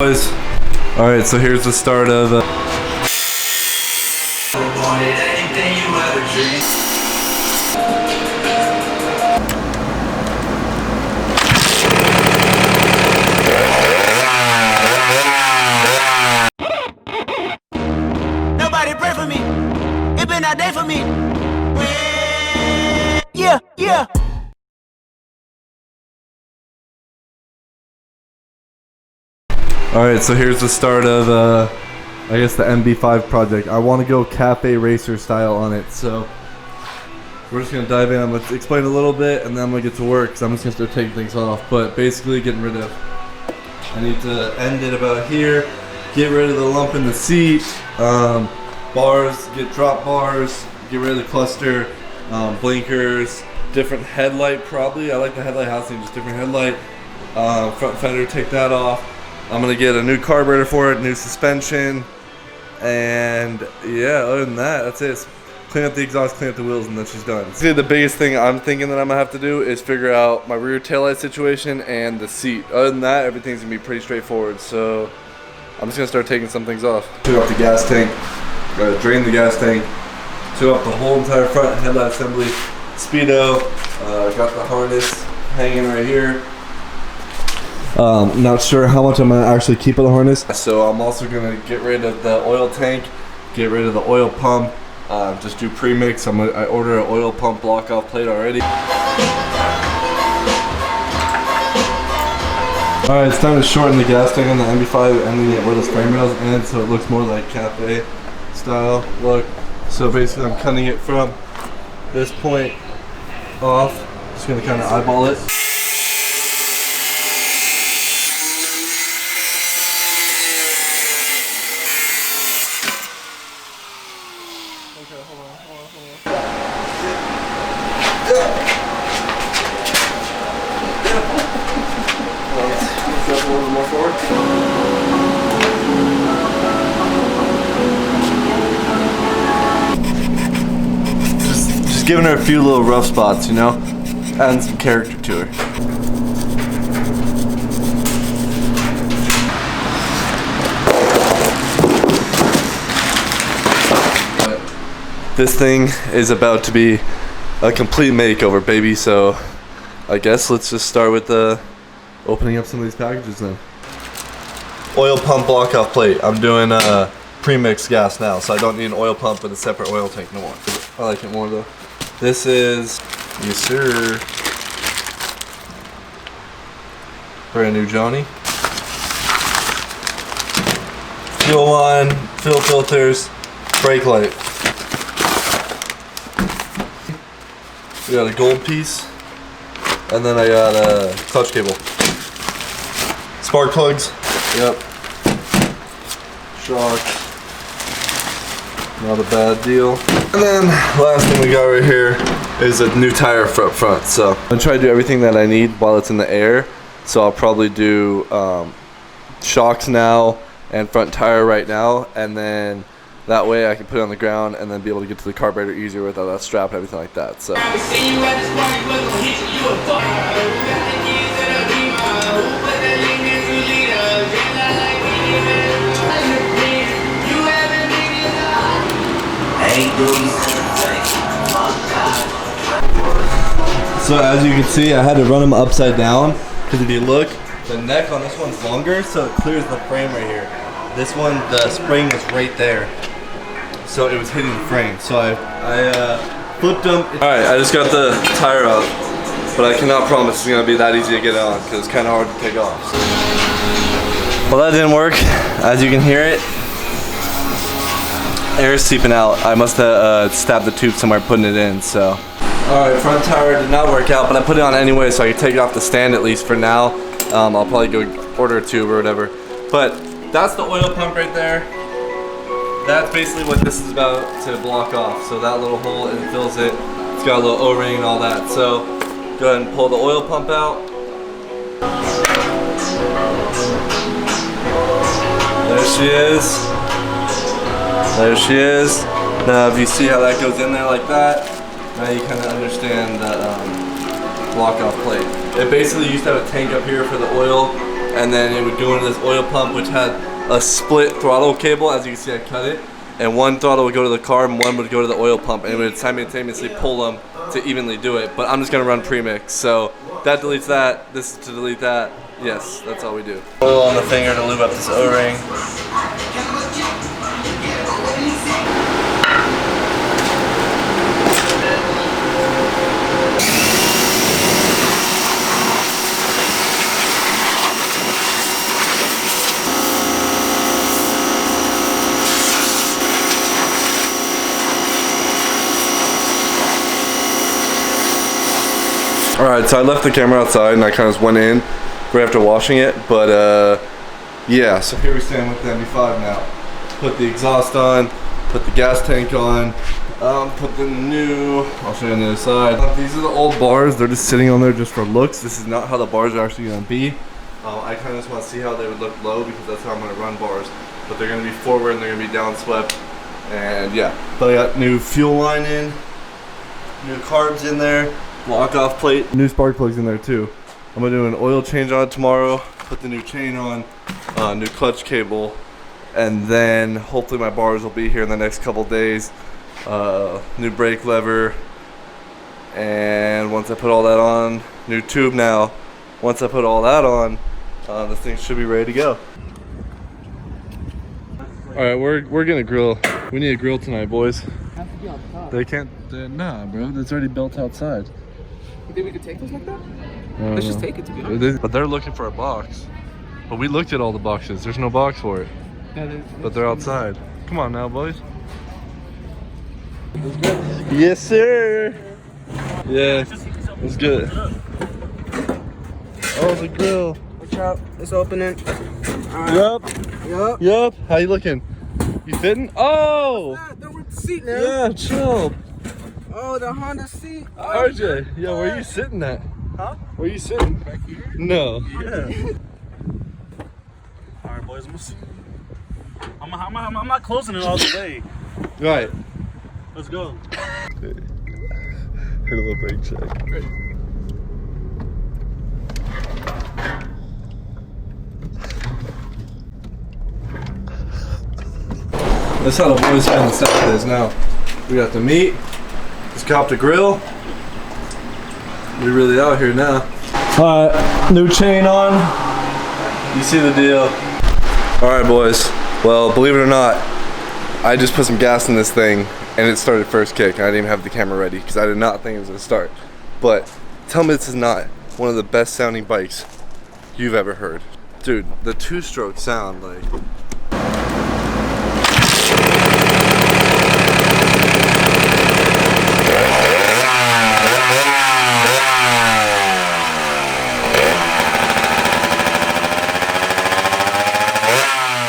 Boys, alright, so here's the start of Nobody pray for me. It been a day for me. Yeah, yeah. Alright, so here's the start of, I guess the MB5 project. I want to go cafe racer style on it, so we're just going to dive in. I'm going to explain a little bit, and then I'm going to get to work, because I'm just going to start taking things off. But basically getting rid of, I need to end it about here, get rid of the lump in the seat, bars, get drop bars, get rid of the cluster, blinkers, different headlight probably. I like the headlight housing, just different headlight, front fender, take that off. I'm gonna get a new carburetor for it, new suspension, and yeah, other than that, that's it. Clean up the exhaust, clean up the wheels, and then she's done. See, the biggest thing I'm thinking that I'm gonna have to do is figure out my rear taillight situation and the seat. Other than that, everything's gonna be pretty straightforward, so I'm just gonna start taking some things off. Took off the gas tank, gotta drain the gas tank, took off the whole entire front headlight assembly, speedo, got the harness hanging right here. Not sure how much I'm gonna actually keep of the harness. So I'm also gonna get rid of the oil tank, get rid of the oil pump, just do pre-mix. I ordered an oil pump block off plate already. Alright, it's time to shorten the gas tank on the MB5, ending it where the frame rails end so it looks more like cafe style look. So basically I'm cutting it from this point off. Just gonna kind of eyeball it. Okay, hold on. Let's go a little more forward. Just giving her a few little rough spots, you know? Adding some character to her. This thing is about to be a complete makeover, baby, so I guess let's just start with opening up some of these packages then. Oil pump block off plate. I'm doing pre-mix gas now, so I don't need an oil pump with a separate oil tank no more. I like it more though. This is, yes sir, brand new Johnny. Fuel line, fuel filters, brake light. We got a gold piece, and then I got a clutch cable. Spark plugs, yep. Shocks, not a bad deal. And then last thing we got right here is a new tire for up front. So I'm gonna try to do everything that I need while it's in the air. So I'll probably do shocks now and front tire right now, and then that way I can put it on the ground and then be able to get to the carburetor easier without that strap and everything like that. So. So as you can see, I had to run them upside down because if you look, the neck on this one's longer, so it clears the frame right here. This one, the spring was right there. So it was hitting the frame. So I flipped them. Alright, I just got the tire out, but I cannot promise it's going to be that easy to get it on because it's kind of hard to take off. So. Well, that didn't work. As you can hear it, air is seeping out. I must have stabbed the tube somewhere putting it in, so. Alright, front tire did not work out, but I put it on anyway so I can take it off the stand at least for now. I'll probably go order a tube or whatever. But that's the oil pump right there. That's basically what this is about to block off. So that little hole, it fills it. It's got a little O-ring and all that. So go ahead and pull the oil pump out. There she is. There she is. Now if you see how that goes in there like that, now you kind of understand that block off plate. It basically used to have a tank up here for the oil, and then it would go into this oil pump, which had a split throttle cable. As you can see, I cut it, and one throttle would go to the car and one would go to the oil pump, and it would simultaneously pull them to evenly do it. But I'm just gonna run premix, so that deletes that, this is to delete that. Yes, that's all we do. Oil on the finger to lube up this O-ring. Alright, so I left the camera outside and I kind of just went in right after washing it, but yeah, so here we stand with the MB5 now. Put the exhaust on, put the gas tank on, put the new, I'll show you on the other side. These are the old bars, they're just sitting on there just for looks. This is not how the bars are actually going to be. I kind of just want to see how they would look low because that's how I'm going to run bars. But they're going to be forward and they're going to be down swept. And yeah, but I got new fuel line in, new carbs in there. Lock off plate, new spark plugs in there too. I'm gonna do an oil change on it tomorrow, put the new chain on, new clutch cable, and then hopefully my bars will be here in the next couple days. New brake lever, and once I put all that on, new tube now. Once I put all that on, this thing should be ready to go. All right, we're gonna grill. We need a grill tonight, boys. They can't. Nah, bro. It's already built outside. You think we could take this like that? Let's just take it, to be honest. But they're looking for a box. But we looked at all the boxes. There's no box for it. But they're outside. Come on now, boys. Yes, sir. Yeah, it's good. Oh, the grill. Watch out. It's opening. Right. Yup. Yup. How you looking? You fitting? Oh! They're with the seat now. Yeah, chill. Oh, the Honda seat. RJ, yo, where you sitting at? Huh? Where you sitting? Back here? No. Yeah. Alright, boys. I'm not closing it all the way. Right. Let's go. Hit a little brake check. Ready. That's how the boys spend the Saturdays now. We got the meat. Just copped a grill. We really out here now. Alright, new chain on. You see the deal. Alright, boys. Well, believe it or not, I just put some gas in this thing and it started first kick. I didn't even have the camera ready because I did not think it was gonna start. But tell me this is not one of the best sounding bikes you've ever heard. Dude, the two-stroke sound, like,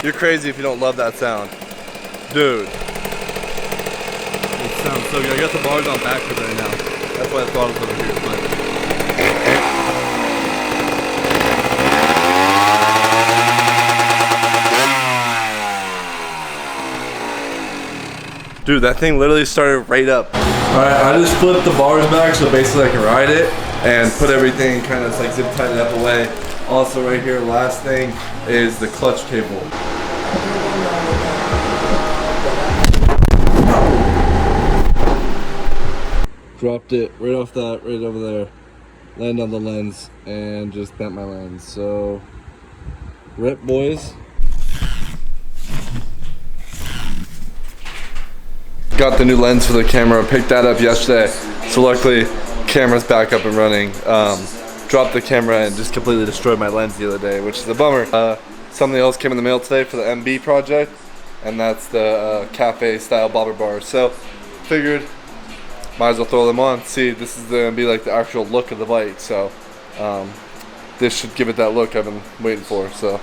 you're crazy if you don't love that sound. Dude. It sounds so good. I got the bars on backwards right now. That's why the throttle's over here. But dude, that thing literally started right up. Alright, I just flipped the bars back so basically I can ride it and put everything kind of like zip tighten it up away. Also right here, last thing is the clutch cable. Dropped it right off that, right over there. Landed on the lens and just bent my lens. So, rip, boys. Got the new lens for the camera, picked that up yesterday. So luckily, camera's back up and running. Dropped the camera and just completely destroyed my lens the other day, which is a bummer. Something else came in the mail today for the MB project, and that's the cafe style bobber bars. So figured might as well throw them on. See, this is gonna be like the actual look of the bike. So this should give it that look I've been waiting for. So.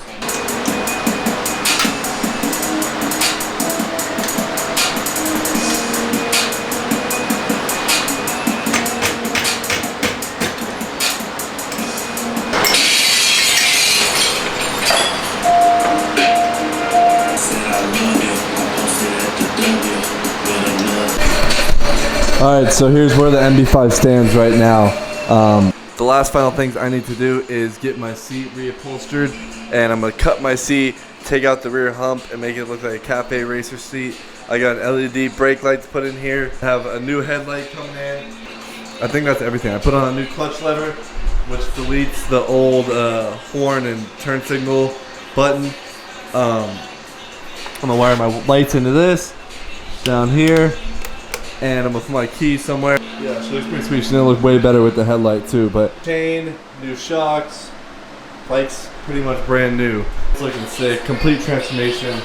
Alright, so here's where the MB5 stands right now. The last final things I need to do is get my seat reupholstered, and I'm gonna cut my seat, take out the rear hump, and make it look like a cafe racer seat. I got an LED brake lights put in here, have a new headlight coming in. I think that's everything. I put on a new clutch lever, which deletes the old horn and turn signal button. I'm gonna wire my lights into this down here, and I'm gonna put my key somewhere. Yeah, she looks pretty sweet. She's gonna look way better with the headlight too. But chain, new shocks, bike's pretty much brand new. It's looking sick. Complete transformation.